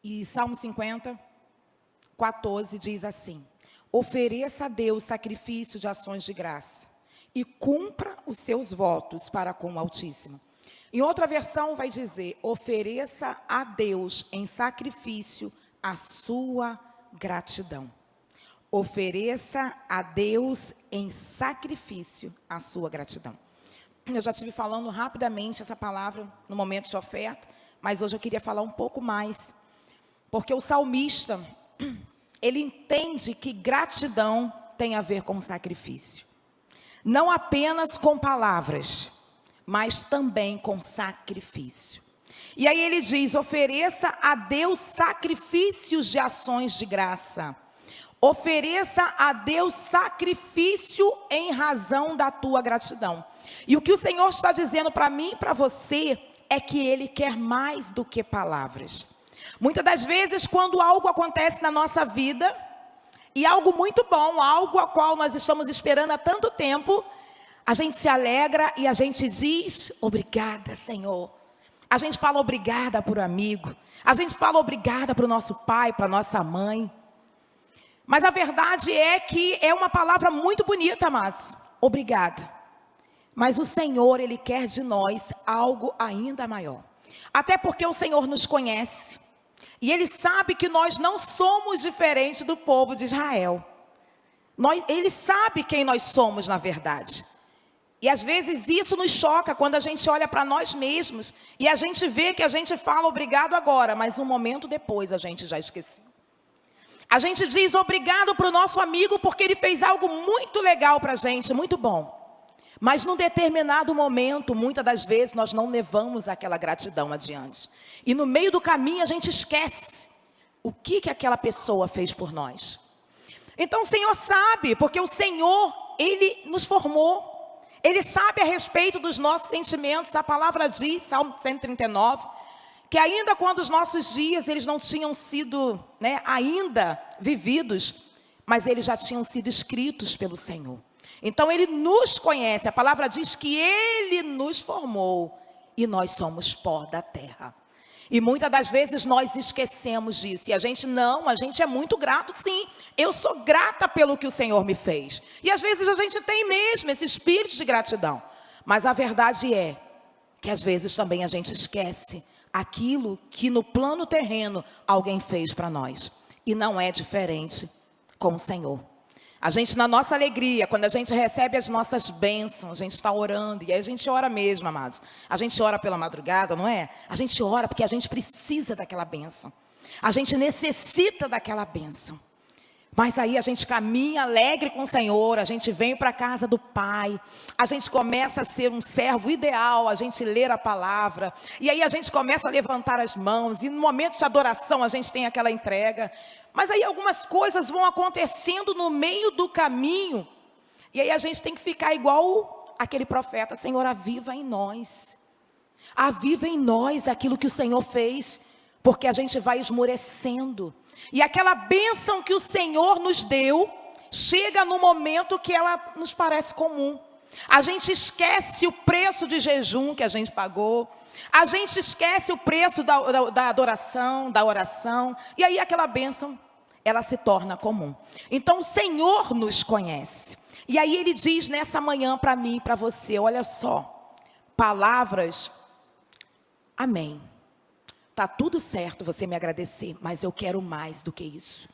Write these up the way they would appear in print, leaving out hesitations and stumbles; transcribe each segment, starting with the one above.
E Salmo 50, 14 diz assim: ofereça a Deus sacrifício de ações de graça e cumpra os seus votos para com o Altíssimo. Em outra versão vai dizer: ofereça a Deus em sacrifício a sua gratidão. Ofereça a Deus em sacrifício a sua gratidão. Eu já estive falando rapidamente essa palavra no momento de oferta, mas hoje eu queria falar um pouco mais, porque o salmista, ele entende que gratidão tem a ver com sacrifício. Não apenas com palavras, mas também com sacrifício. E aí ele diz: ofereça a Deus sacrifícios de ações de graça. Ofereça a Deus sacrifício em razão da tua gratidão. E o que o Senhor está dizendo para mim e para você é que Ele quer mais do que palavras. Muitas das vezes, quando algo acontece na nossa vida, e algo muito bom, algo a qual nós estamos esperando há tanto tempo, a gente se alegra e a gente diz: obrigada, Senhor. A gente fala obrigada por um amigo, a gente fala obrigada para o nosso pai, para a nossa mãe. Mas a verdade é que é uma palavra muito bonita, amados. Obrigada. Mas o Senhor, Ele quer de nós algo ainda maior. Até porque o Senhor nos conhece. E Ele sabe que nós não somos diferentes do povo de Israel. Ele sabe quem nós somos, na verdade. E às vezes isso nos choca quando a gente olha para nós mesmos. E a gente vê que a gente fala obrigado agora, mas um momento depois a gente já esqueceu. A gente diz obrigado para o nosso amigo porque ele fez algo muito legal para a gente, muito bom. Mas num determinado momento, muitas das vezes, nós não levamos aquela gratidão adiante. E no meio do caminho a gente esquece o que aquela pessoa fez por nós. Então o Senhor sabe, porque o Senhor, Ele nos formou. Ele sabe a respeito dos nossos sentimentos. A palavra diz, Salmo 139, que ainda quando os nossos dias, eles não tinham sido, ainda vividos, mas eles já tinham sido escritos pelo Senhor. Então Ele nos conhece, a palavra diz que Ele nos formou e nós somos pó da terra. E muitas das vezes nós esquecemos disso. E a gente é muito grato, sim. Eu sou grata pelo que o Senhor me fez. E às vezes a gente tem mesmo esse espírito de gratidão. Mas a verdade é que às vezes também a gente esquece aquilo que no plano terreno alguém fez para nós. E não é diferente com o Senhor. A gente, na nossa alegria, quando a gente recebe as nossas bênçãos, a gente está orando, e aí a gente ora mesmo, amados. A gente ora pela madrugada, não é? A gente ora porque a gente precisa daquela bênção. A gente necessita daquela bênção. Mas aí a gente caminha alegre com o Senhor, a gente vem para a casa do Pai, a gente começa a ser um servo ideal, a gente ler a palavra, e aí a gente começa a levantar as mãos, e no momento de adoração a gente tem aquela entrega. Mas aí algumas coisas vão acontecendo no meio do caminho, e aí a gente tem que ficar igual aquele profeta: Senhor, aviva em nós aquilo que o Senhor fez, porque a gente vai esmorecendo. E aquela bênção que o Senhor nos deu, chega no momento que ela nos parece comum. A gente esquece o preço de jejum que a gente pagou. A gente esquece o preço da adoração, da oração. E aí aquela bênção, ela se torna comum. Então o Senhor nos conhece. E aí Ele diz nessa manhã para mim e para você: olha só, palavras, amém. Está tudo certo você me agradecer, mas eu quero mais do que isso.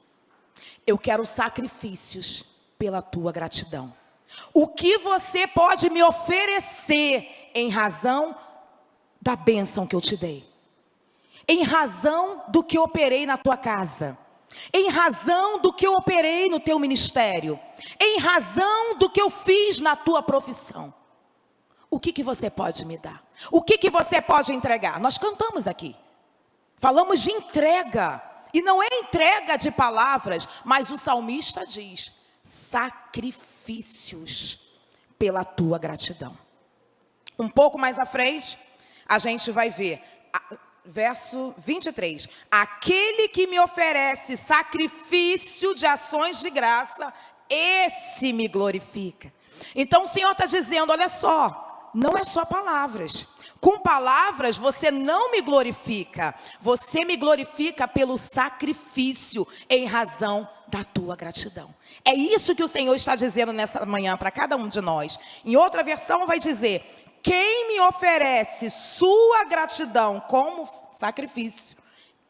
Eu quero sacrifícios pela tua gratidão. O que você pode me oferecer em razão da bênção que eu te dei? Em razão do que eu operei na tua casa? Em razão do que eu operei no teu ministério? Em razão do que eu fiz na tua profissão? O que você pode me dar? O que você pode entregar? Nós cantamos aqui. Falamos de entrega, e não é entrega de palavras, mas o salmista diz: sacrifícios pela tua gratidão. Um pouco mais à frente, a gente vai ver, verso 23. Aquele que me oferece sacrifício de ações de graça, esse me glorifica. Então o Senhor está dizendo: olha só, não é só palavras. Com palavras você não me glorifica, você me glorifica pelo sacrifício em razão da tua gratidão. É isso que o Senhor está dizendo nessa manhã para cada um de nós. Em outra versão vai dizer: quem me oferece sua gratidão como sacrifício,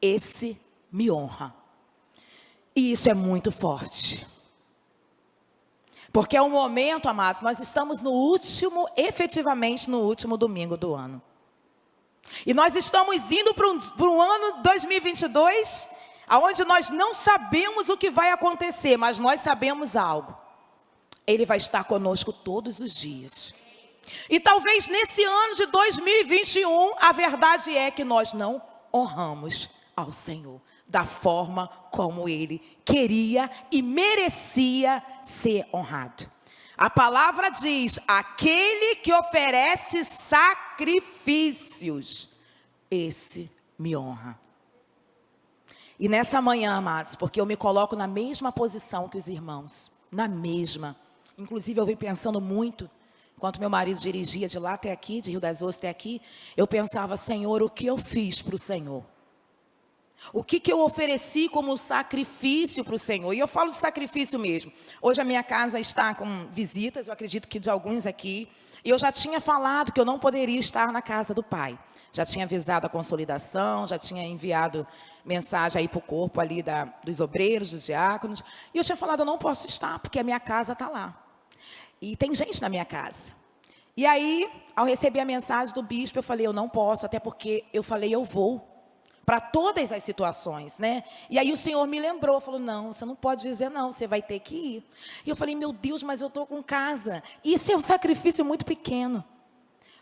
esse me honra. E isso é muito forte. Porque é um momento, amados, nós estamos efetivamente no último domingo do ano. E nós estamos indo para um ano 2022, onde nós não sabemos o que vai acontecer, mas nós sabemos algo. Ele vai estar conosco todos os dias. E talvez nesse ano de 2021, a verdade é que nós não honramos ao Senhor da forma como Ele queria e merecia ser honrado. A palavra diz: aquele que oferece sacrifícios, esse me honra. E nessa manhã, amados, porque eu me coloco na mesma posição que os irmãos, na mesma. Inclusive eu vim pensando muito, enquanto meu marido dirigia de lá até aqui, de Rio das Ostras até aqui, eu pensava: Senhor, o que eu fiz para o Senhor? O que eu ofereci como sacrifício para o Senhor? E eu falo de sacrifício mesmo. Hoje a minha casa está com visitas, eu acredito que de alguns aqui. E eu já tinha falado que eu não poderia estar na casa do Pai. Já tinha avisado a consolidação, já tinha enviado mensagem aí para o corpo ali dos obreiros, dos diáconos. E eu tinha falado: eu não posso estar, porque a minha casa está lá. E tem gente na minha casa. E aí, ao receber a mensagem do bispo, eu falei: eu não posso, até porque eu falei: eu vou. Para todas as situações, né? E aí o Senhor me lembrou, falou: não, você não pode dizer não, você vai ter que ir. E eu falei: meu Deus, mas eu estou com casa. Isso é um sacrifício muito pequeno.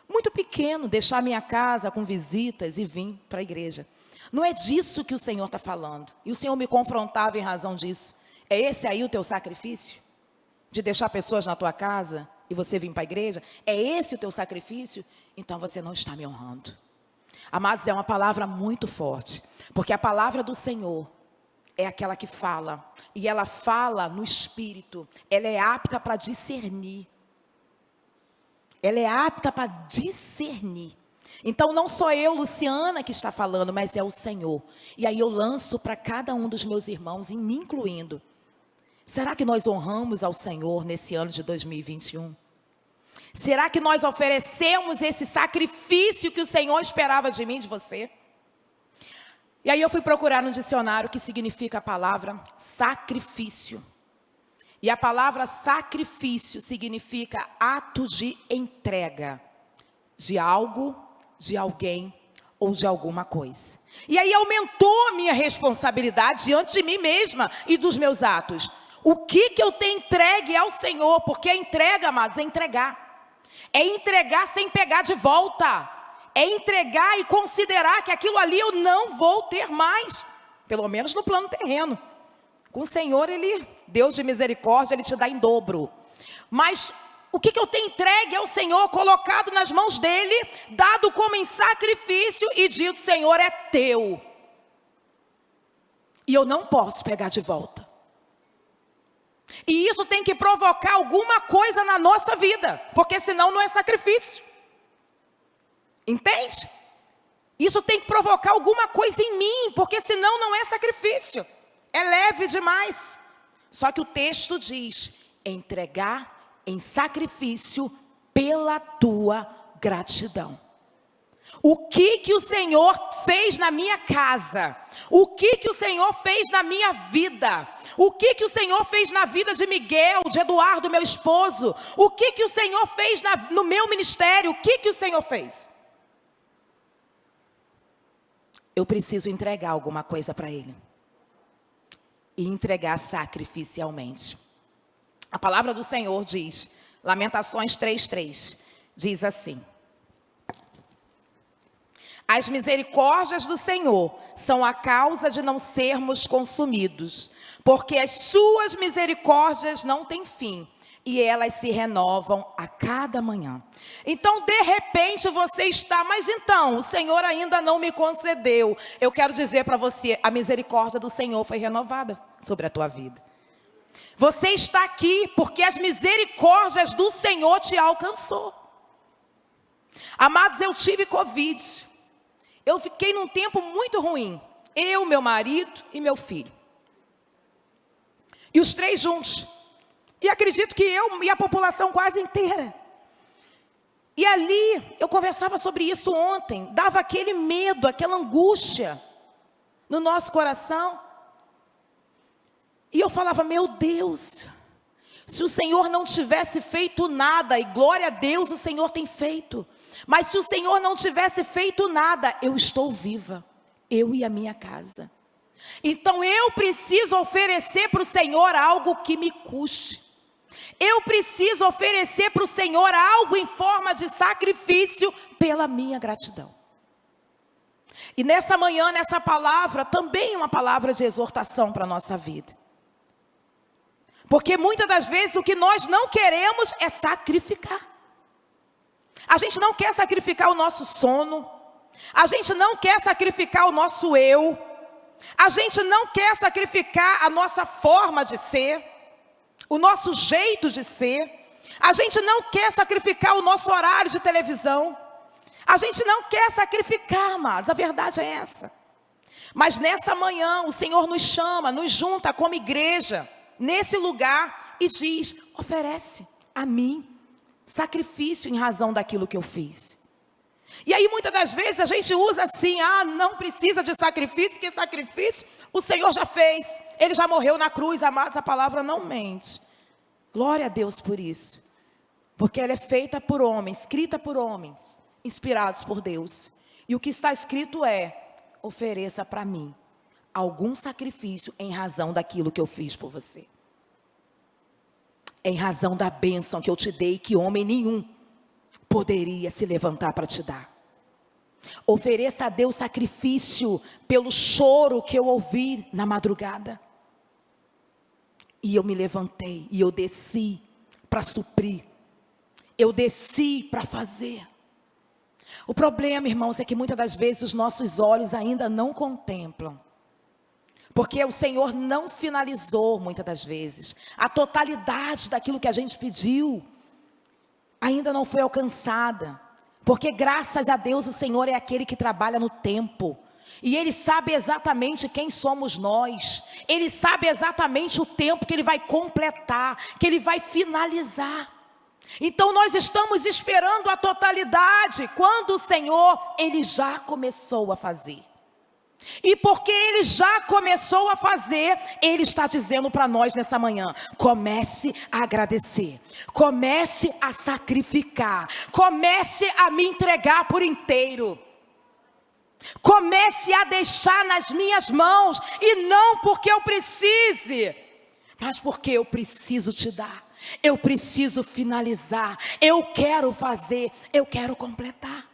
Muito pequeno, deixar minha casa com visitas e vir para a igreja. Não é disso que o Senhor está falando. E o Senhor me confrontava em razão disso. É esse aí o teu sacrifício? De deixar pessoas na tua casa e você vir para a igreja? É esse o teu sacrifício? Então você não está me honrando. Amados, é uma palavra muito forte, porque a palavra do Senhor é aquela que fala, e ela fala no Espírito, ela é apta para discernir. Ela é apta para discernir. Então não sou eu, Luciana, que está falando, mas é o Senhor. E aí eu lanço para cada um dos meus irmãos, e me incluindo. Será que nós honramos ao Senhor nesse ano de 2021? Será que nós oferecemos esse sacrifício que o Senhor esperava de mim, de você? E aí eu fui procurar no dicionário o que significa a palavra sacrifício. E a palavra sacrifício significa ato de entrega de algo, de alguém ou de alguma coisa. E aí aumentou a minha responsabilidade diante de mim mesma e dos meus atos. O que eu tenho entregue ao Senhor? Porque a entrega, amados, é entregar. É entregar sem pegar de volta. É entregar e considerar que aquilo ali eu não vou ter mais. Pelo menos no plano terreno. Com o Senhor, Deus de misericórdia, Ele te dá em dobro. Mas o que eu tenho entregue ao Senhor, colocado nas mãos dEle, dado como em sacrifício e dito: Senhor, é teu. E eu não posso pegar de volta. E isso tem que provocar alguma coisa na nossa vida, porque senão não é sacrifício. Entende? Isso tem que provocar alguma coisa em mim, porque senão não é sacrifício. É leve demais. Só que o texto diz: entregar em sacrifício pela tua gratidão. O que o Senhor fez na minha casa? O que o Senhor fez na minha vida? O que o Senhor fez na vida de Miguel, de Eduardo, meu esposo? O que o Senhor fez no meu ministério? O que o Senhor fez? Eu preciso entregar alguma coisa para Ele. E entregar sacrificialmente. A palavra do Senhor diz, Lamentações 3:3, diz assim: as misericórdias do Senhor são a causa de não sermos consumidos, porque as suas misericórdias não têm fim, e elas se renovam a cada manhã. Então, de repente, você está: mas então, o Senhor ainda não me concedeu. Eu quero dizer para você, a misericórdia do Senhor foi renovada sobre a tua vida. Você está aqui porque as misericórdias do Senhor te alcançou. Amados, eu tive Covid. Eu fiquei num tempo muito ruim. Eu, meu marido e meu filho. E os três juntos. E acredito que eu e a população quase inteira. E ali, eu conversava sobre isso ontem. Dava aquele medo, aquela angústia no nosso coração. E eu falava, meu Deus, se o Senhor não tivesse feito nada, e glória a Deus o Senhor tem feito. Mas se o Senhor não tivesse feito nada, eu estou viva. Eu e a minha casa. Então eu preciso oferecer para o Senhor algo que me custe. Eu preciso oferecer para o Senhor algo em forma de sacrifício pela minha gratidão. E nessa manhã, nessa palavra, também é uma palavra de exortação para a nossa vida. Porque muitas das vezes o que nós não queremos é sacrificar. A gente não quer sacrificar o nosso sono. A gente não quer sacrificar o nosso eu. A gente não quer sacrificar a nossa forma de ser. O nosso jeito de ser. A gente não quer sacrificar o nosso horário de televisão. A gente não quer sacrificar, amados. A verdade é essa. Mas nessa manhã o Senhor nos chama, nos junta como igreja, nesse lugar, e diz, oferece a mim sacrifício em razão daquilo que eu fiz. E aí muitas das vezes a gente usa assim, não precisa de sacrifício, porque sacrifício o Senhor já fez. Ele já morreu na cruz, amados, a palavra não mente. Glória a Deus por isso. Porque ela é feita por homens, escrita por homens, inspirados por Deus. E o que está escrito é, ofereça para mim algum sacrifício em razão daquilo que eu fiz por você. Em razão da bênção que eu te dei, que homem nenhum poderia se levantar para te dar. Ofereça a Deus sacrifício pelo choro que eu ouvi na madrugada. E eu me levantei e eu desci para suprir. Eu desci para fazer. O problema, irmãos, é que muitas das vezes os nossos olhos ainda não contemplam. Porque o Senhor não finalizou, muitas das vezes. A totalidade daquilo que a gente pediu ainda não foi alcançada. Porque graças a Deus o Senhor é aquele que trabalha no tempo. E Ele sabe exatamente quem somos nós. Ele sabe exatamente o tempo que Ele vai completar, que Ele vai finalizar. Então nós estamos esperando a totalidade, quando o Senhor, Ele já começou a fazer. E porque Ele já começou a fazer, Ele está dizendo para nós nessa manhã, comece a agradecer, comece a sacrificar, comece a me entregar por inteiro. Comece a deixar nas minhas mãos, e não porque eu precise, mas porque eu preciso te dar, eu preciso finalizar, eu quero fazer, eu quero completar.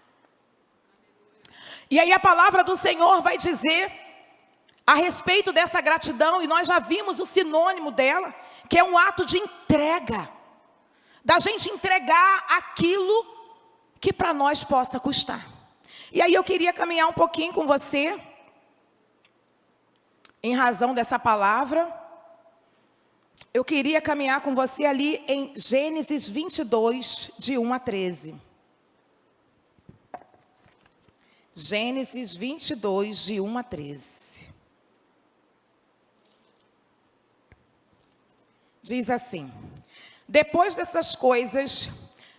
E aí a palavra do Senhor vai dizer a respeito dessa gratidão, e nós já vimos o sinônimo dela, que é um ato de entrega, da gente entregar aquilo que para nós possa custar. E aí eu queria caminhar um pouquinho com você, em razão dessa palavra. Eu queria caminhar com você ali em Gênesis 22, de 1 a 13. Gênesis 22, de 1 a 13. Diz assim: depois dessas coisas,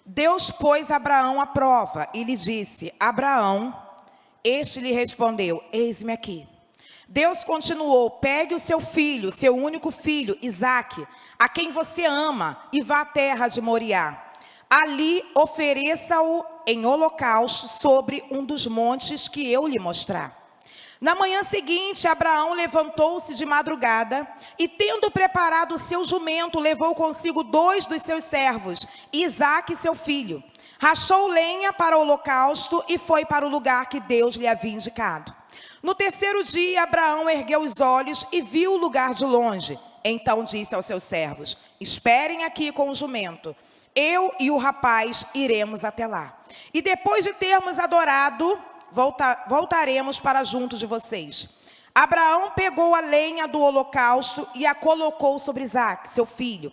Deus pôs Abraão à prova e lhe disse, Abraão, este lhe respondeu, eis-me aqui. Deus continuou, pegue o seu filho, seu único filho, Isaque, a quem você ama, e vá à terra de Moriá. Ali ofereça-o em holocausto sobre um dos montes que eu lhe mostrar. Na manhã seguinte, Abraão levantou-se de madrugada e, tendo preparado o seu jumento, levou consigo 2 dos seus servos, Isaque, seu filho. Rachou lenha para o holocausto e foi para o lugar que Deus lhe havia indicado. No terceiro dia, Abraão ergueu os olhos e viu o lugar de longe. Então disse aos seus servos, esperem aqui com o jumento. Eu e o rapaz iremos até lá. E depois de termos adorado, voltaremos para junto de vocês. Abraão pegou a lenha do holocausto e a colocou sobre Isaque, seu filho.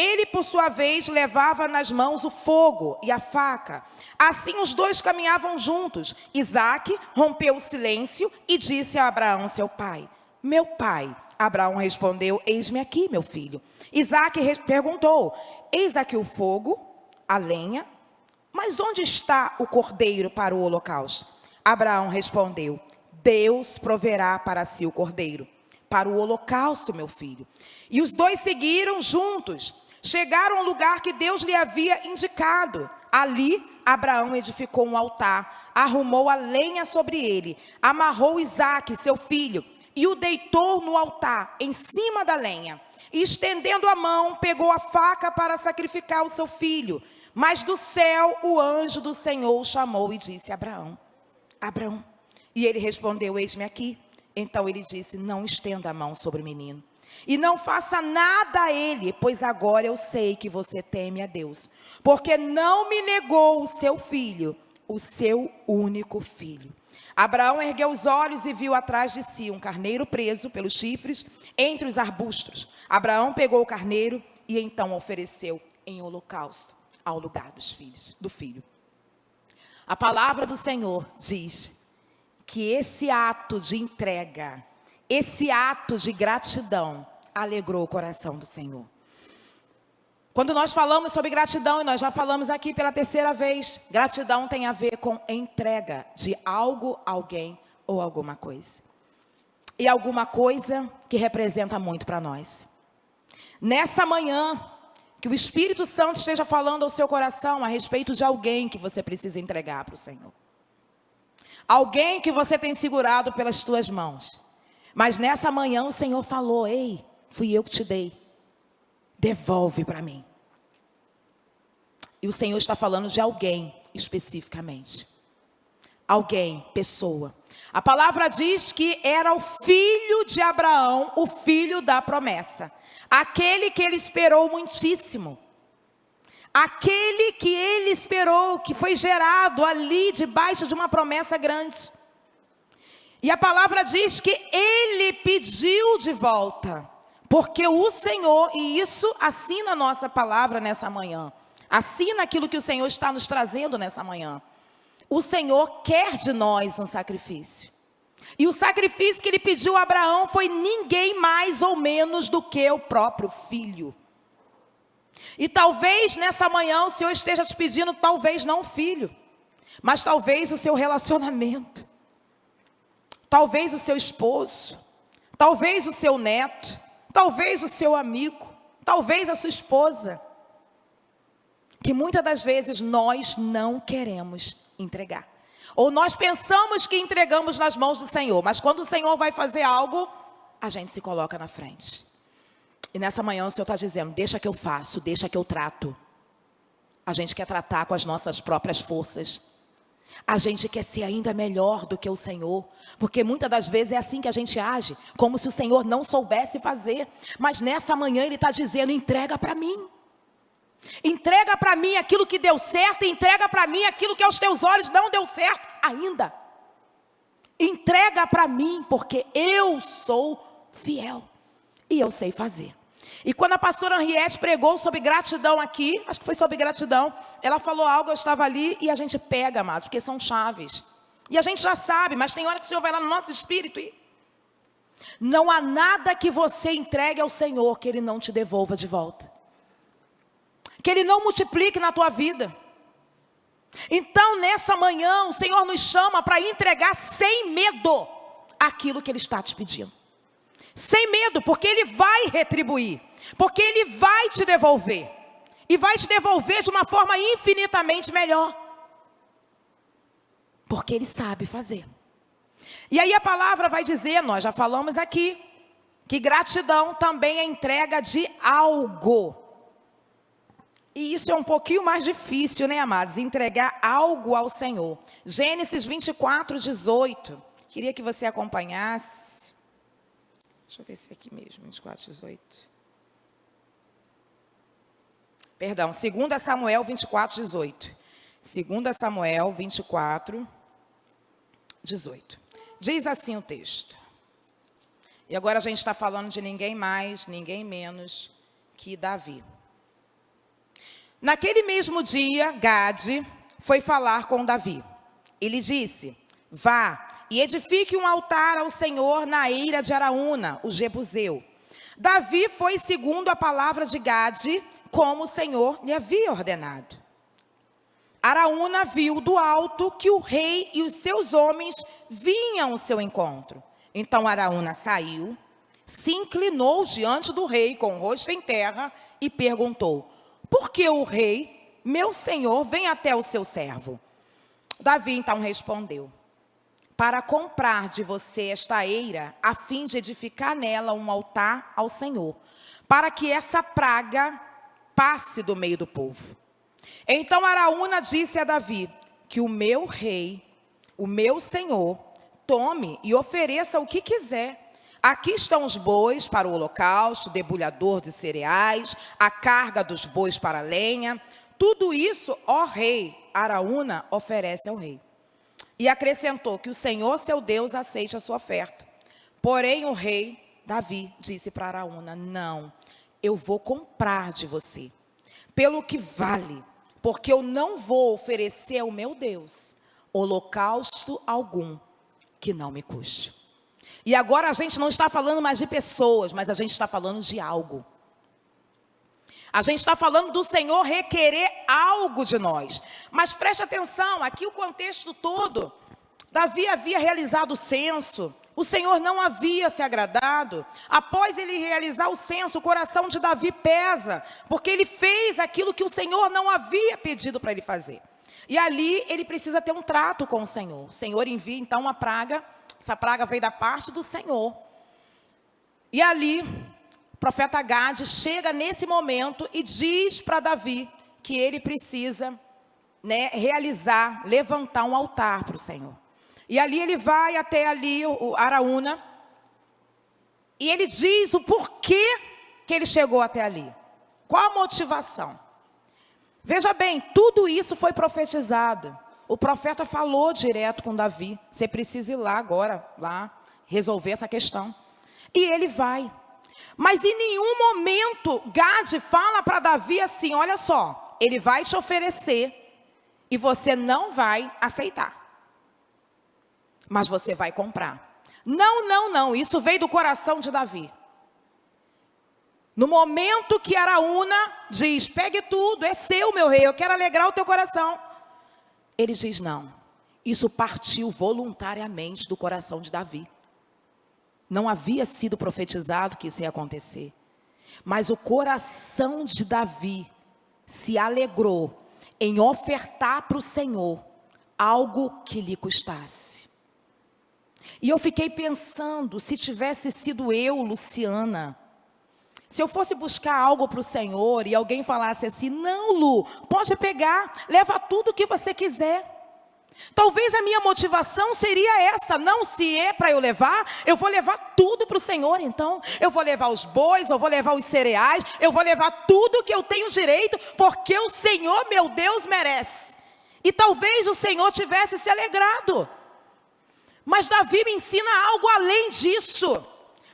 Ele, por sua vez, levava nas mãos o fogo e a faca. Assim os dois caminhavam juntos. Isaque rompeu o silêncio e disse a Abraão, seu pai: meu pai. Abraão respondeu: eis-me aqui, meu filho. Isaque perguntou: eis aqui o fogo, a lenha, mas onde está o cordeiro para o holocausto? Abraão respondeu: Deus proverá para si o cordeiro, para o holocausto, meu filho. E os dois seguiram juntos. Chegaram ao lugar que Deus lhe havia indicado. Ali, Abraão edificou um altar, arrumou a lenha sobre ele, amarrou Isaque, seu filho, e o deitou no altar, em cima da lenha. E estendendo a mão, pegou a faca para sacrificar o seu filho. Mas do céu, o anjo do Senhor o chamou e disse: Abraão, Abraão. E ele respondeu: eis-me aqui. Então ele disse: não estenda a mão sobre o menino, e não faça nada a ele, pois agora eu sei que você teme a Deus, porque não me negou o seu filho, o seu único filho. Abraão ergueu os olhos e viu atrás de si um carneiro preso pelos chifres entre os arbustos. Abraão pegou o carneiro e então ofereceu em holocausto ao lugar do filho. A palavra do Senhor diz que esse ato de entrega, esse ato de gratidão, alegrou o coração do Senhor. Quando nós falamos sobre gratidão, e nós já falamos aqui pela terceira vez, gratidão tem a ver com entrega de algo, alguém ou alguma coisa. E alguma coisa que representa muito para nós. Nessa manhã, que o Espírito Santo esteja falando ao seu coração a respeito de alguém que você precisa entregar para o Senhor. Alguém que você tem segurado pelas tuas mãos. Mas nessa manhã o Senhor falou: ei, fui eu que te dei. Devolve para mim. E o Senhor está falando de alguém especificamente. Alguém, pessoa. A palavra diz que era o filho de Abraão, o filho da promessa. Aquele que ele esperou muitíssimo. Aquele que ele esperou, que foi gerado ali debaixo de uma promessa grande. E a palavra diz que ele pediu de volta. Porque o Senhor, e isso assina a nossa palavra nessa manhã. Assina aquilo que o Senhor está nos trazendo nessa manhã. O Senhor quer de nós um sacrifício. E o sacrifício que ele pediu a Abraão foi ninguém mais ou menos do que o próprio filho. E talvez nessa manhã o Senhor esteja te pedindo, talvez não um filho, mas talvez o seu relacionamento. Talvez o seu esposo, talvez o seu neto, talvez o seu amigo, talvez a sua esposa. Que muitas das vezes nós não queremos entregar. Ou nós pensamos que entregamos nas mãos do Senhor, mas quando o Senhor vai fazer algo, a gente se coloca na frente. E nessa manhã o Senhor está dizendo: deixa que eu faço, deixa que eu trato. A gente quer tratar com as nossas próprias forças. A gente quer ser ainda melhor do que o Senhor. Porque muitas das vezes é assim que a gente age, como se o Senhor não soubesse fazer. Mas nessa manhã Ele está dizendo: entrega para mim. Entrega para mim aquilo que deu certo, e entrega para mim aquilo que aos teus olhos não deu certo ainda. Entrega para mim, porque eu sou fiel e eu sei fazer. E quando a pastora Henriette pregou sobre gratidão aqui, acho que foi sobre gratidão, ela falou algo, eu estava ali, e a gente pega, amados, porque são chaves. E a gente já sabe, mas tem hora que o Senhor vai lá no nosso espírito e não há nada que você entregue ao Senhor que Ele não te devolva de volta. Que Ele não multiplique na tua vida. Então, nessa manhã, o Senhor nos chama para entregar sem medo aquilo que Ele está te pedindo. Sem medo, porque Ele vai retribuir. Porque Ele vai te devolver. E vai te devolver de uma forma infinitamente melhor. Porque Ele sabe fazer. E aí a palavra vai dizer, nós já falamos aqui, que gratidão também é entrega de algo. E isso é um pouquinho mais difícil, né, amados? Entregar algo ao Senhor. Gênesis 24, 18. Queria que você acompanhasse. Deixa eu ver se é aqui mesmo, 24, 18. Perdão, 2 Samuel 24, 18. 2 Samuel 24, 18. Diz assim o texto. E agora a gente está falando de ninguém mais, ninguém menos que Davi. Naquele mesmo dia, Gade foi falar com Davi. Ele disse: vá e edifique um altar ao Senhor na eira de Araúna, o Jebuseu. Davi foi segundo a palavra de Gade, como o Senhor lhe havia ordenado. Araúna viu do alto que o rei e os seus homens vinham ao seu encontro. Então Araúna saiu, se inclinou diante do rei com o rosto em terra e perguntou: por que o rei, meu senhor, vem até o seu servo? Davi então respondeu: para comprar de você esta eira, a fim de edificar nela um altar ao Senhor, para que essa praga passe do meio do povo. Então Araúna disse a Davi: que o meu rei, o meu senhor, tome e ofereça o que quiser. Aqui estão os bois para o holocausto, debulhador de cereais, a carga dos bois para a lenha. Tudo isso, ó rei, Araúna oferece ao rei. E acrescentou que o Senhor, seu Deus, aceite a sua oferta. Porém, o rei Davi disse para Araúna: não, eu vou comprar de você, pelo que vale, porque eu não vou oferecer ao meu Deus holocausto algum que não me custe. E agora a gente não está falando mais de pessoas, mas a gente está falando de algo. A gente está falando do Senhor requerer algo de nós. Mas preste atenção, aqui o contexto todo. Davi havia realizado o censo. O Senhor não havia se agradado. Após ele realizar o censo, o coração de Davi pesa, porque ele fez aquilo que o Senhor não havia pedido para ele fazer. E ali ele precisa ter um trato com o Senhor. O Senhor envia então uma praga. Essa praga veio da parte do Senhor. E ali, o profeta Gade chega nesse momento e diz para Davi que ele precisa, realizar, levantar um altar para o Senhor. E ali ele vai até ali o Araúna. E ele diz o porquê que ele chegou até ali. Qual a motivação? Veja bem, tudo isso foi profetizado. O profeta falou direto com Davi: você precisa ir lá agora, lá, resolver essa questão. E ele vai. Mas em nenhum momento Gade fala para Davi assim: olha só, ele vai te oferecer e você não vai aceitar, mas você vai comprar. Não, não, não, isso veio do coração de Davi. No momento que Araúna diz: pegue tudo, é seu, meu rei, eu quero alegrar o teu coração. Ele diz: não, isso partiu voluntariamente do coração de Davi. Não havia sido profetizado que isso ia acontecer. Mas o coração de Davi se alegrou em ofertar para o Senhor algo que lhe custasse. E eu fiquei pensando, se tivesse sido eu, Luciana, se eu fosse buscar algo para o Senhor e alguém falasse assim: não, Lu, pode pegar, leva tudo o que você quiser. Talvez a minha motivação seria essa: não, se é para eu levar, eu vou levar tudo para o Senhor então. Eu vou levar os bois, eu vou levar os cereais, eu vou levar tudo que eu tenho direito, porque o Senhor, meu Deus, merece. E talvez o Senhor tivesse se alegrado. Mas Davi me ensina algo além disso.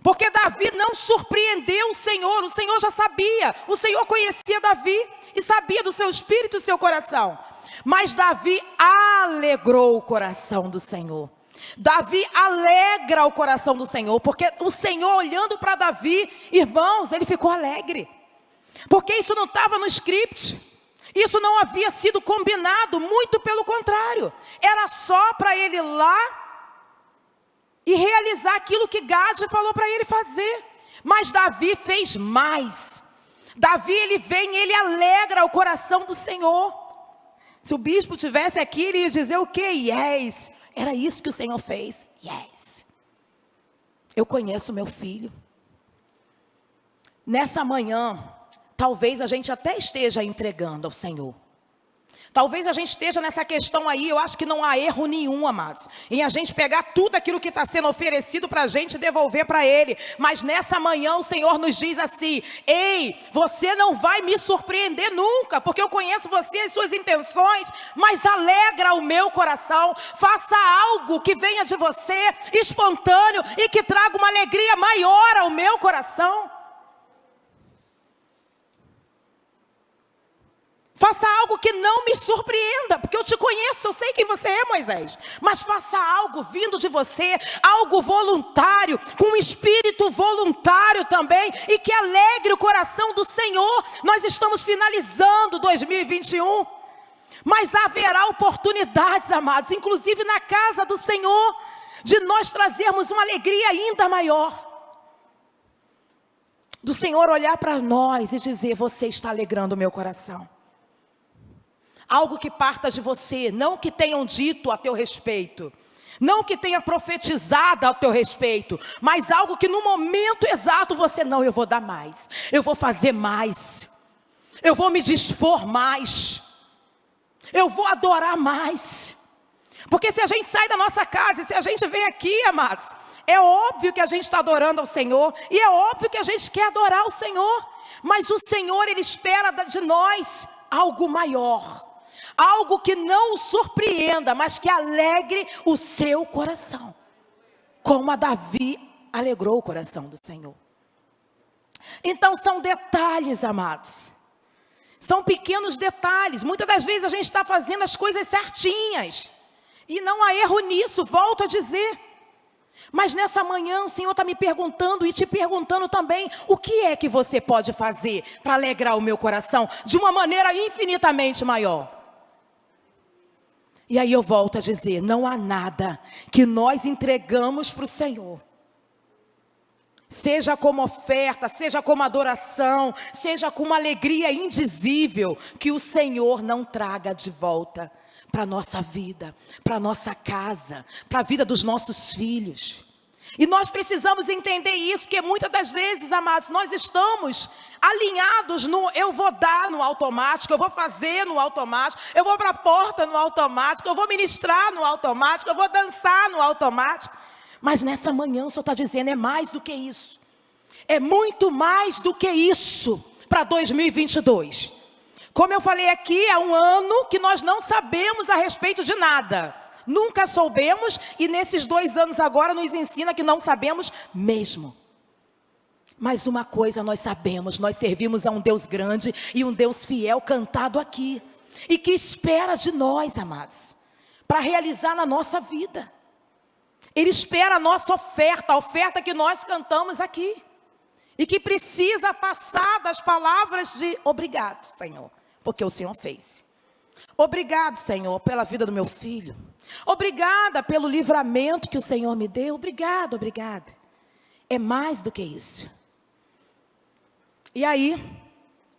Porque Davi não surpreendeu o Senhor já sabia, o Senhor conhecia Davi e sabia do seu espírito e do seu coração. Mas Davi alegrou o coração do Senhor. Davi alegra o coração do Senhor, porque o Senhor olhando para Davi, irmãos, ele ficou alegre. Porque isso não estava no script, isso não havia sido combinado, muito pelo contrário. Era só para ele ir lá e realizar aquilo que Gade falou para ele fazer. Mas Davi fez mais. Davi, ele vem, ele alegra o coração do Senhor. Se o bispo tivesse aqui, ele ia dizer o quê? Yes. Era isso que o Senhor fez. Yes. Eu conheço meu filho. Nessa manhã, talvez a gente até esteja entregando ao Senhor. Talvez a gente esteja nessa questão aí, eu acho que não há erro nenhum, amados, em a gente pegar tudo aquilo que está sendo oferecido para a gente e devolver para Ele. Mas nessa manhã o Senhor nos diz assim: ei, você não vai me surpreender nunca, porque eu conheço você e as suas intenções, mas alegra o meu coração. Faça algo que venha de você, espontâneo, e que traga uma alegria maior ao meu coração. Faça algo que não me surpreenda, porque eu te conheço, eu sei quem você é, Moisés. Mas faça algo vindo de você, algo voluntário, com um espírito voluntário também, e que alegre o coração do Senhor. Nós estamos finalizando 2021, mas haverá oportunidades, amados, inclusive na casa do Senhor, de nós trazermos uma alegria ainda maior. Do Senhor olhar para nós e dizer: você está alegrando o meu coração. Algo que parta de você, não que tenham dito a teu respeito, não que tenha profetizado a teu respeito, mas algo que no momento exato você: não, eu vou dar mais, eu vou fazer mais, eu vou me dispor mais, eu vou adorar mais. Porque se a gente sai da nossa casa, e se a gente vem aqui, amados, é óbvio que a gente está adorando ao Senhor, e é óbvio que a gente quer adorar o Senhor, mas o Senhor, Ele espera de nós algo maior, algo que não o surpreenda, mas que alegre o seu coração, como a Davi alegrou o coração do Senhor. Então são detalhes, amados, são pequenos detalhes. Muitas das vezes a gente está fazendo as coisas certinhas, e não há erro nisso, volto a dizer. Mas nessa manhã o Senhor está me perguntando e te perguntando também: o que é que você pode fazer para alegrar o meu coração de uma maneira infinitamente maior? E aí eu volto a dizer: não há nada que nós entregamos para o Senhor, seja como oferta, seja como adoração, seja com uma alegria indizível, que o Senhor não traga de volta para a nossa vida, para a nossa casa, para a vida dos nossos filhos. E nós precisamos entender isso, porque muitas das vezes, amados, nós estamos alinhados no eu vou dar no automático, eu vou fazer no automático, eu vou para a porta no automático, eu vou ministrar no automático, eu vou dançar no automático. Mas nessa manhã o Senhor está dizendo: é mais do que isso, é muito mais do que isso para 2022. Como eu falei aqui, é um ano que nós não sabemos a respeito de nada. Nunca soubemos, e nesses 2 anos agora nos ensina que não sabemos mesmo. Mas uma coisa nós sabemos: nós servimos a um Deus grande e um Deus fiel, cantado aqui, e que espera de nós, amados, para realizar na nossa vida. Ele espera a nossa oferta, a oferta que nós cantamos aqui, e que precisa passar das palavras de obrigado, Senhor, porque o Senhor fez. Obrigado, Senhor, pela vida do meu filho. Obrigada pelo livramento que o Senhor me deu. Obrigado, obrigada. É mais do que isso. E aí,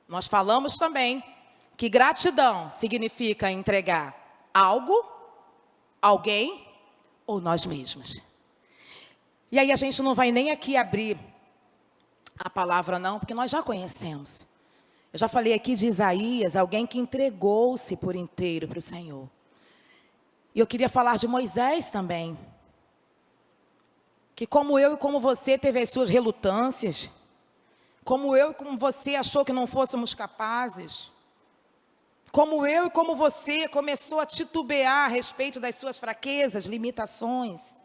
nós falamos também que gratidão significa entregar algo, alguém ou nós mesmos. E aí a gente não vai nem aqui abrir a palavra não, porque nós já conhecemos. Eu já falei aqui de Isaías, alguém que entregou-se por inteiro para o Senhor. E eu queria falar de Moisés também, que como eu e como você teve as suas relutâncias, como eu e como você achou que não fôssemos capazes, como eu e como você começou a titubear a respeito das suas fraquezas, limitações.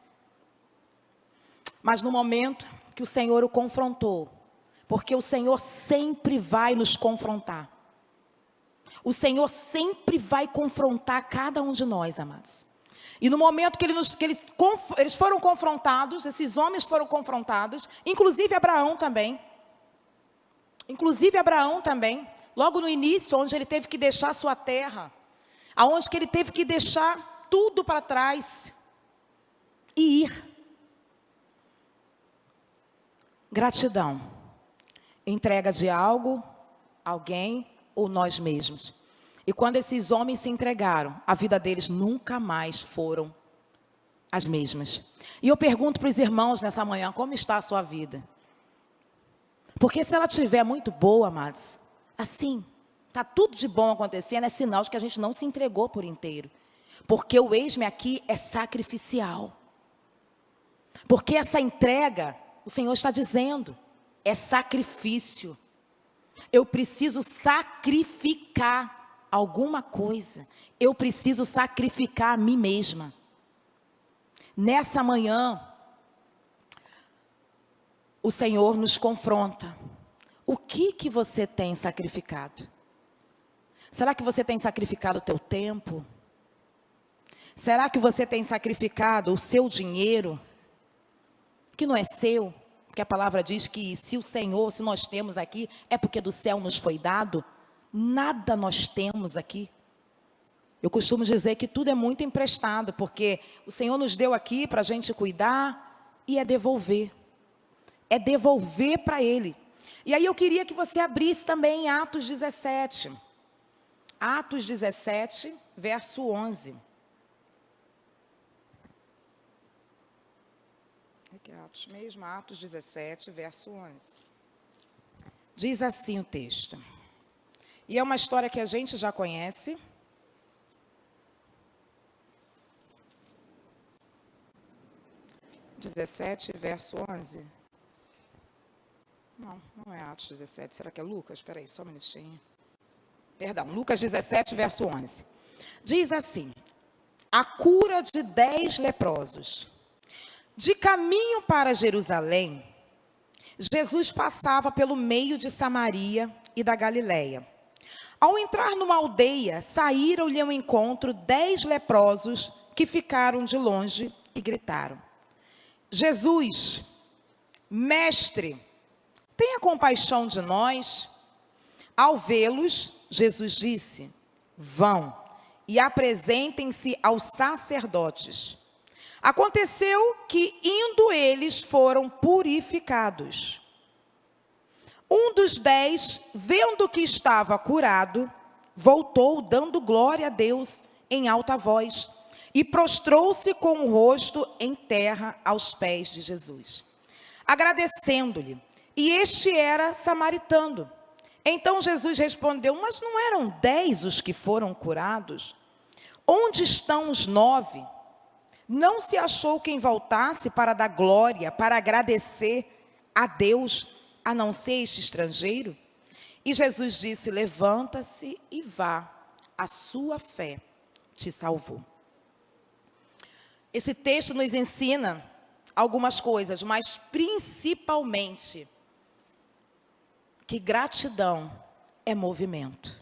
Mas no momento que o Senhor o confrontou, porque o Senhor sempre vai nos confrontar. O Senhor sempre vai confrontar cada um de nós, amados. E no momento que eles foram confrontados, esses homens foram confrontados, inclusive Abraão também. Logo no início, onde ele teve que deixar sua terra, aonde que ele teve que deixar tudo para trás e ir. Gratidão, entrega de algo, alguém ou nós mesmos. E quando esses homens se entregaram, a vida deles nunca mais foram as mesmas. E eu pergunto para os irmãos nessa manhã: como está a sua vida? Porque se ela estiver muito boa, amados, assim, está tudo de bom acontecendo, é sinal de que a gente não se entregou por inteiro. Porque o eis-me aqui é sacrificial. Porque essa entrega, o Senhor está dizendo, é sacrifício. Eu preciso sacrificar alguma coisa. Eu preciso sacrificar a mim mesma. Nessa manhã, o Senhor nos confronta. O que você tem sacrificado? Será que você tem sacrificado o teu tempo? Será que você tem sacrificado o seu dinheiro, que não é seu? Porque a palavra diz que se o Senhor, se nós temos aqui, é porque do céu nos foi dado. Nada nós temos aqui. Eu costumo dizer que tudo é muito emprestado, porque o Senhor nos deu aqui para a gente cuidar e é devolver. É devolver para Ele. E aí eu queria que você abrisse também Atos 17. Atos 17, verso 11. Aqui é Atos mesmo, Atos 17, verso 11. Diz assim o texto. E é uma história que a gente já conhece. Verso 11. Não é Atos 17. Será que é Lucas? Espera aí, só um minutinho. Perdão, Lucas 17, verso 11. Diz assim: a cura de 10 leprosos. De caminho para Jerusalém, Jesus passava pelo meio de Samaria e da Galileia. Ao entrar numa aldeia, saíram-lhe ao encontro 10 leprosos que ficaram de longe e gritaram: Jesus, mestre, tenha compaixão de nós. Ao vê-los, Jesus disse: vão e apresentem-se aos sacerdotes. Aconteceu que, indo eles, foram purificados. Um dos 10, vendo que estava curado, voltou, dando glória a Deus em alta voz, e prostrou-se com o rosto em terra aos pés de Jesus, agradecendo-lhe. E este era samaritano. Então Jesus respondeu: mas não eram 10 os que foram curados? Onde estão os 9? Não se achou quem voltasse para dar glória, para agradecer a Deus, a não ser este estrangeiro? E Jesus disse: levanta-se e vá, a sua fé te salvou. Esse texto nos ensina algumas coisas, mas principalmente que gratidão é movimento.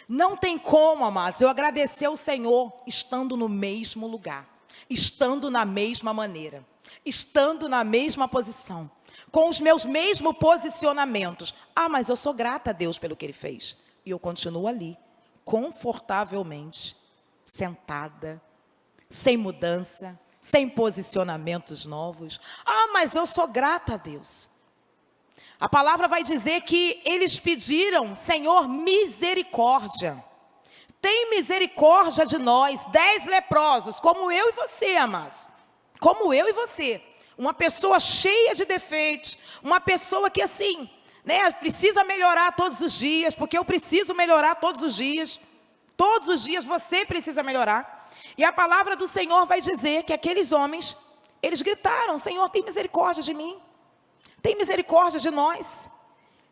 Não tem como, amados, eu agradecer ao Senhor estando no mesmo lugar, estando na mesma maneira, estando na mesma posição, com os meus mesmos posicionamentos. Ah, mas eu sou grata a Deus pelo que Ele fez. E eu continuo ali, confortavelmente, sentada, sem mudança, sem posicionamentos novos. Ah, mas eu sou grata a Deus. A palavra vai dizer que eles pediram: Senhor, misericórdia. Tem misericórdia de nós, 10 leprosos, como eu e você, amados. Como eu e você. Uma pessoa cheia de defeitos, uma pessoa que assim, né, precisa melhorar todos os dias, porque eu preciso melhorar todos os dias. Todos os dias você precisa melhorar. E a palavra do Senhor vai dizer que aqueles homens, eles gritaram: Senhor, tem misericórdia de mim. Tem misericórdia de nós.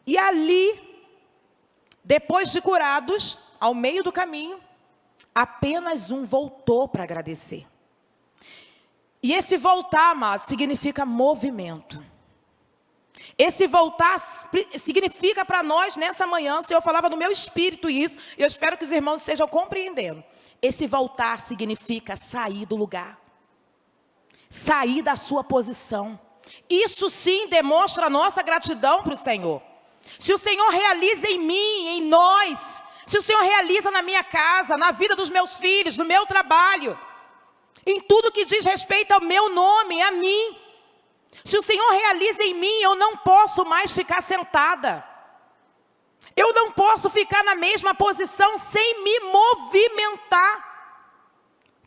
E ali, depois de curados, ao meio do caminho, apenas um voltou para agradecer. E esse voltar, amado, significa movimento. Esse voltar significa para nós, nessa manhã, o Senhor falava no meu espírito isso, e eu espero que os irmãos estejam compreendendo. Esse voltar significa sair do lugar. Sair da sua posição. Isso sim demonstra a nossa gratidão para o Senhor. Se o Senhor realiza em mim, em nós, se o Senhor realiza na minha casa, na vida dos meus filhos, no meu trabalho, em tudo que diz respeito ao meu nome, a mim, se o Senhor realiza em mim, eu não posso mais ficar sentada. Eu não posso ficar na mesma posição sem me movimentar,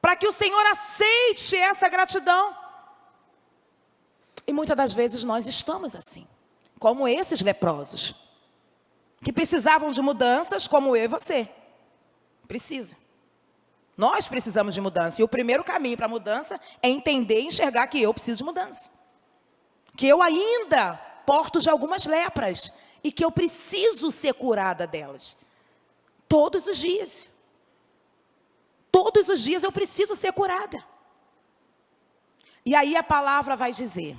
para que o Senhor aceite essa gratidão. E muitas das vezes nós estamos assim, como esses leprosos, que precisavam de mudanças, como eu e você. Precisa. Nós precisamos de mudança. E o primeiro caminho para a mudança é entender e enxergar que eu preciso de mudança. Que eu ainda porto de algumas lepras e que eu preciso ser curada delas. Todos os dias. Todos os dias eu preciso ser curada. E aí a palavra vai dizer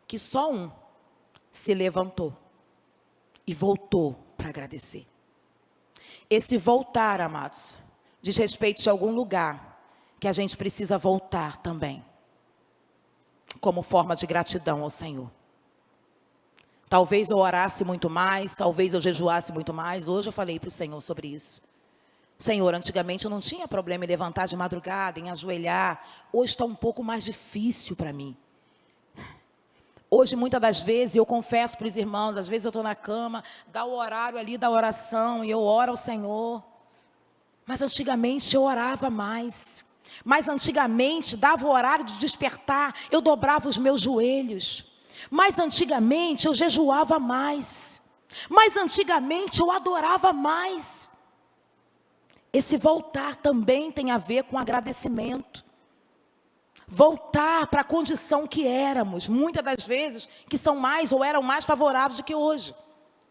que só um se levantou e voltou para agradecer. Esse voltar, amados, diz respeito de algum lugar que a gente precisa voltar também, como forma de gratidão ao Senhor. Talvez eu orasse muito mais, talvez eu jejuasse muito mais. Hoje eu falei para o Senhor sobre isso. Senhor, antigamente eu não tinha problema em levantar de madrugada, em ajoelhar. Hoje está um pouco mais difícil para mim. Hoje, muitas das vezes, eu confesso para os irmãos, às vezes eu estou na cama, dá o horário ali da oração e eu oro ao Senhor. Mas antigamente eu orava mais. Mas antigamente, dava o horário de despertar, eu dobrava os meus joelhos. Mas antigamente eu jejuava mais. Mas antigamente eu adorava mais. Esse voltar também tem a ver com agradecimento. Voltar para a condição que éramos, muitas das vezes, que são mais ou eram mais favoráveis do que hoje.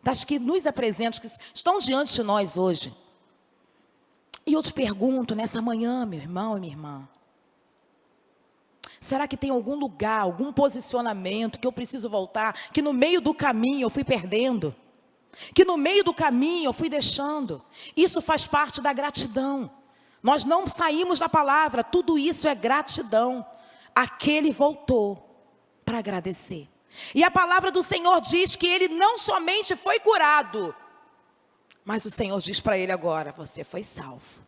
Das que nos apresentam, que estão diante de nós hoje. E eu te pergunto nessa manhã, meu irmão e minha irmã, será que tem algum lugar, algum posicionamento que eu preciso voltar, que no meio do caminho eu fui perdendo? Que no meio do caminho eu fui deixando? Isso faz parte da gratidão. Nós não saímos da palavra, tudo isso é gratidão. Aquele voltou para agradecer. E a palavra do Senhor diz que ele não somente foi curado, mas o Senhor diz para ele agora, você foi salvo.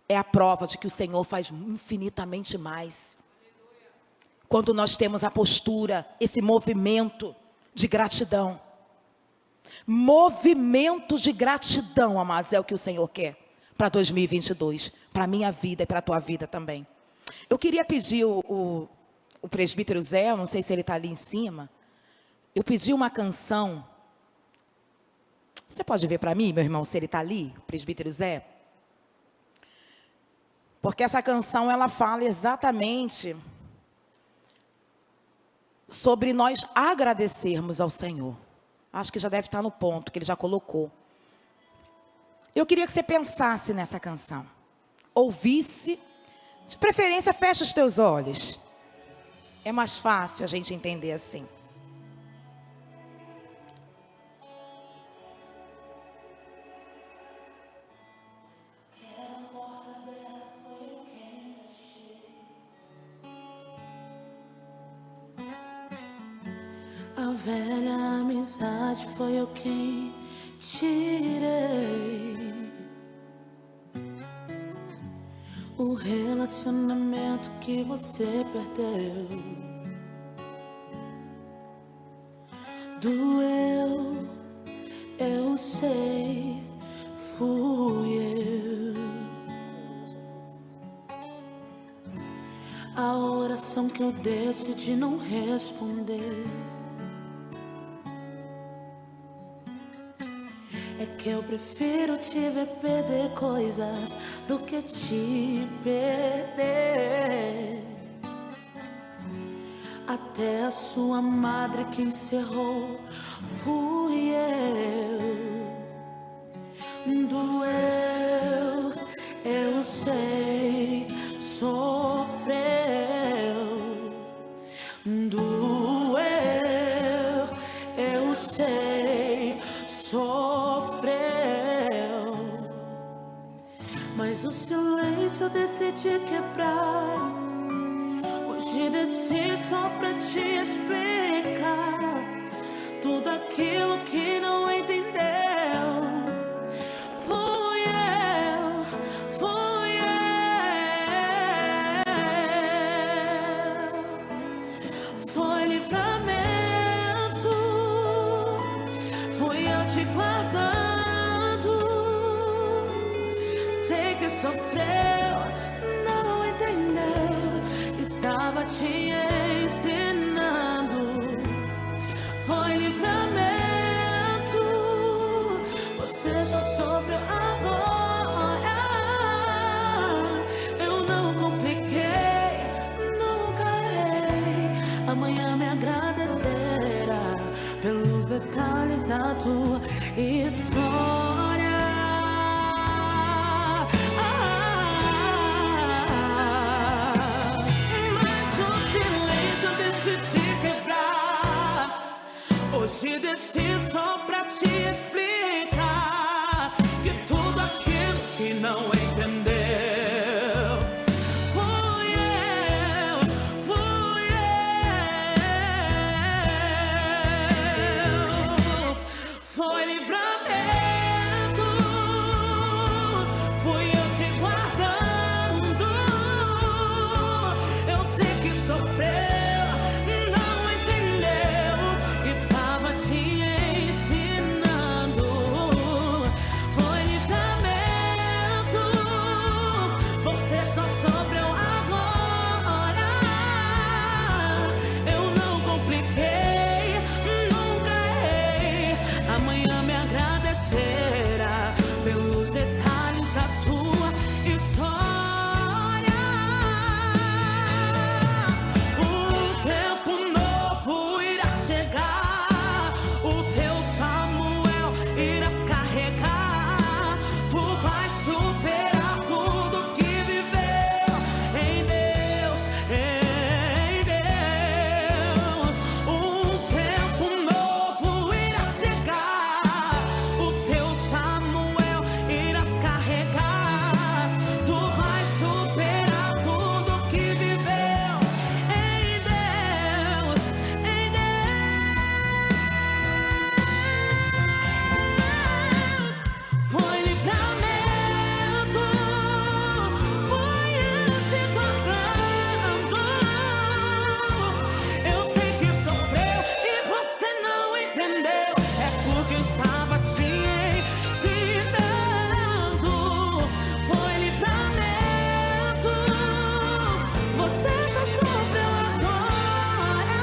É a prova de que o Senhor faz infinitamente mais. Quando nós temos a postura, esse movimento de gratidão. Movimento de gratidão, amados, é o que o Senhor quer para 2022. Para a minha vida e para a tua vida também. Eu queria pedir o presbítero Zé, eu não sei se ele está ali em cima. Eu pedi uma canção. Você pode ver para mim, meu irmão, se ele está ali, o presbítero Zé? Porque essa canção, ela fala exatamente sobre nós agradecermos ao Senhor. Acho que já deve estar no ponto que ele já colocou. Eu queria que você pensasse nessa canção. Ouvisse. De preferência, fecha os teus olhos. É mais fácil a gente entender assim. A velha amizade foi eu quem tirei. O relacionamento que você perdeu doeu, eu sei, fui eu. A oração que eu decidi não responder é que eu prefiro te ver perder coisas do que te perder. Até a sua madre que encerrou fui eu. Doeu, eu sei, sofreu. Doeu, eu sei, sofreu. Mas o silêncio eu decidi quebrar. Hoje desci só pra te explicar tudo aquilo que não entendeu. Fui eu, fui eu. Foi livramento, fui eu te guardando. Sei que sofreu, não entendeu, estava te ensinando. Foi livramento, você só sofreu agora. Eu não compliquei, nunca errei. Amanhã me agradecerá pelos detalhes da tua história. Hoje desci só pra te te explicar que tudo aquilo que não entendeu fui eu. Foi livramento, fui eu te guardando. Eu sei que sofreu, não entendeu, estava te ensinando. Foi livramento, você só sofreu agora. Eu não compliquei, nunca errei. Amanhã me agradecerá pelos detalhes da tua história. O tempo novo irá chegar, o teu Samuel irás carregar. Tu vais superar tudo que viveu em Deus, em Deus. Um tempo novo irá chegar, o teu Samuel irás carregar. Tu vais superar tudo que viveu em Deus, em Deus. Foi livramento, fui eu te guardando. Eu sei que sofreu e você não entendeu, é porque eu estava te ensinando. Foi livramento, você só sofreu agora.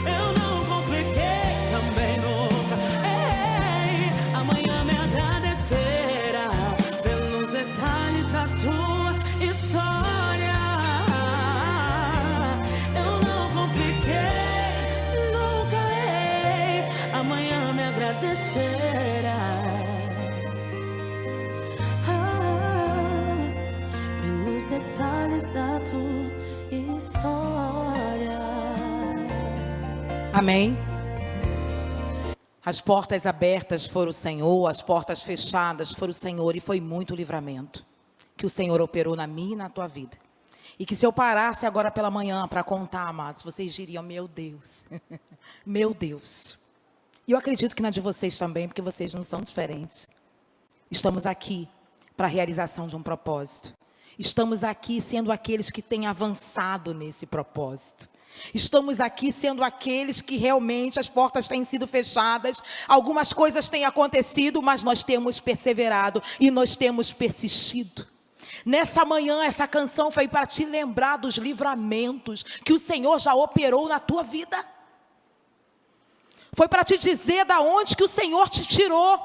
Eu não compliquei, também nunca errei. Amanhã me agradecerá pelos detalhes da tua história. Eu não compliquei, nunca errei. Amanhã me agradecerá pelos detalhes da tua história. Amém? As portas abertas foram o Senhor, as portas fechadas foram o Senhor, e foi muito livramento que o Senhor operou na minha e na tua vida. E que se eu parasse agora pela manhã para contar, amados, vocês diriam: meu Deus, meu Deus. E eu acredito que na de vocês também, porque vocês não são diferentes. Estamos aqui para a realização de um propósito. Estamos aqui sendo aqueles que têm avançado nesse propósito. Estamos aqui sendo aqueles que realmente as portas têm sido fechadas, algumas coisas têm acontecido, mas nós temos perseverado e nós temos persistido. Nessa manhã, essa canção foi para te lembrar dos livramentos que o Senhor já operou na tua vida. Foi para te dizer da onde que o Senhor te tirou,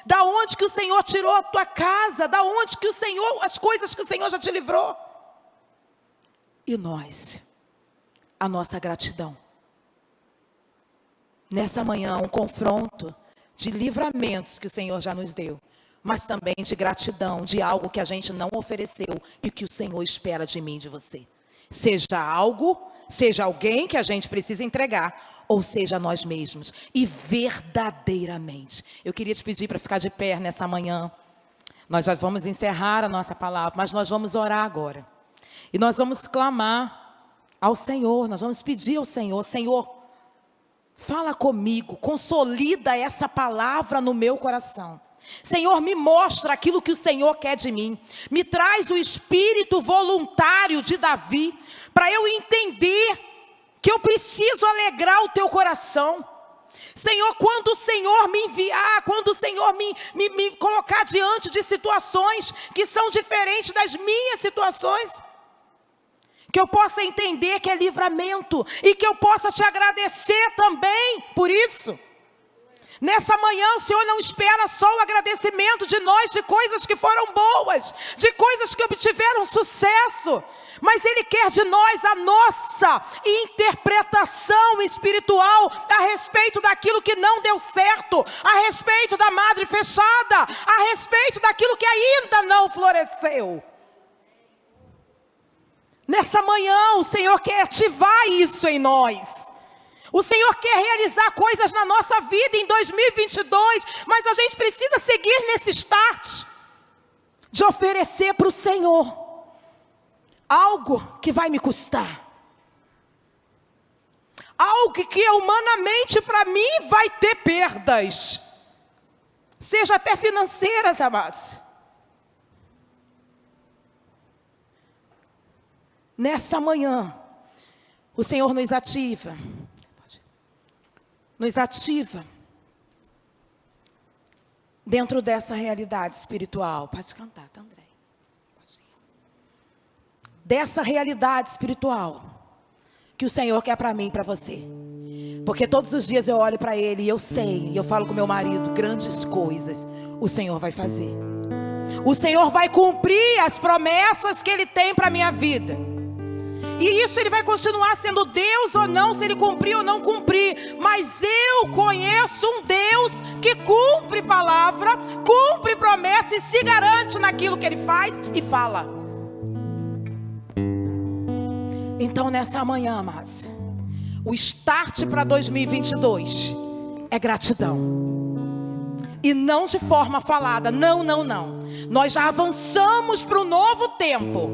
da onde que o Senhor tirou a tua casa, da onde que o Senhor, as coisas que o Senhor já te livrou. E nós, a nossa gratidão. Nessa manhã, um confronto de livramentos que o Senhor já nos deu, mas também de gratidão, de algo que a gente não ofereceu e que o Senhor espera de mim e de você. Seja algo, seja alguém que a gente precisa entregar, ou seja nós mesmos, e verdadeiramente. Eu queria te pedir para ficar de pé nessa manhã. Nós já vamos encerrar a nossa palavra, mas nós vamos orar agora. E nós vamos clamar ao Senhor, nós vamos pedir ao Senhor: Senhor, fala comigo, consolida essa palavra no meu coração. Senhor, me mostra aquilo que o Senhor quer de mim. Me traz o espírito voluntário de Davi, para eu entender que eu preciso alegrar o teu coração. Senhor, quando o Senhor me enviar, quando o Senhor me colocar diante de situações que são diferentes das minhas situações, que eu possa entender que é livramento e que eu possa te agradecer também por isso. Nessa manhã o Senhor não espera só o agradecimento de nós, de coisas que foram boas, de coisas que obtiveram sucesso, mas Ele quer de nós a nossa interpretação espiritual a respeito daquilo que não deu certo, a respeito da madre fechada, a respeito daquilo que ainda não floresceu. Nessa manhã o Senhor quer ativar isso em nós. O Senhor quer realizar coisas na nossa vida em 2022, mas a gente precisa seguir nesse start de oferecer para o Senhor algo que vai me custar. Algo que humanamente para mim vai ter perdas. Seja até financeiras, amados. Nessa manhã, o Senhor nos ativa. Dentro dessa realidade espiritual. Pode cantar, tá, André? Dessa realidade espiritual que o Senhor quer para mim e para você. Porque todos os dias eu olho para Ele e eu sei, e eu falo com meu marido, grandes coisas o Senhor vai fazer. O Senhor vai cumprir as promessas que Ele tem para a minha vida. E isso Ele vai continuar sendo Deus ou não, se Ele cumprir ou não cumprir. Mas eu conheço um Deus que cumpre palavra, cumpre promessa e se garante naquilo que Ele faz e fala. Então nessa manhã, amados, o start para 2022 é gratidão. E não de forma falada, não. Nós já avançamos para um novo tempo.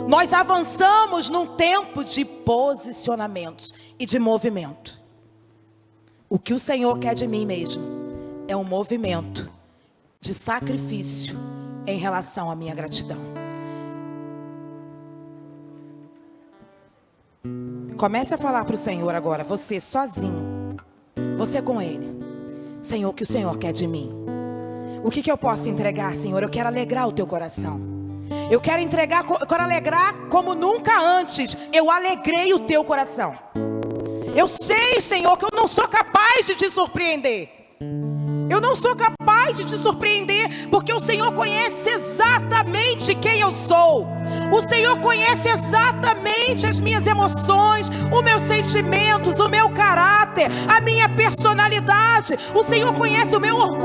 Nós avançamos num tempo de posicionamentos e de movimento. O que o Senhor quer de mim mesmo é um movimento de sacrifício em relação à minha gratidão. Comece a falar para o Senhor agora, você sozinho, você com Ele. Senhor, o que o Senhor quer de mim? O que eu posso entregar, Senhor? Eu quero alegrar o teu coração. Eu quero alegrar como nunca antes eu alegrei o teu coração. Eu sei, Senhor, que eu não sou capaz de te surpreender. Eu não sou capaz de te surpreender, porque o Senhor conhece exatamente quem eu sou. O Senhor conhece exatamente as minhas emoções, os meus sentimentos, o meu caráter, a minha personalidade. O Senhor conhece o meu orgulho.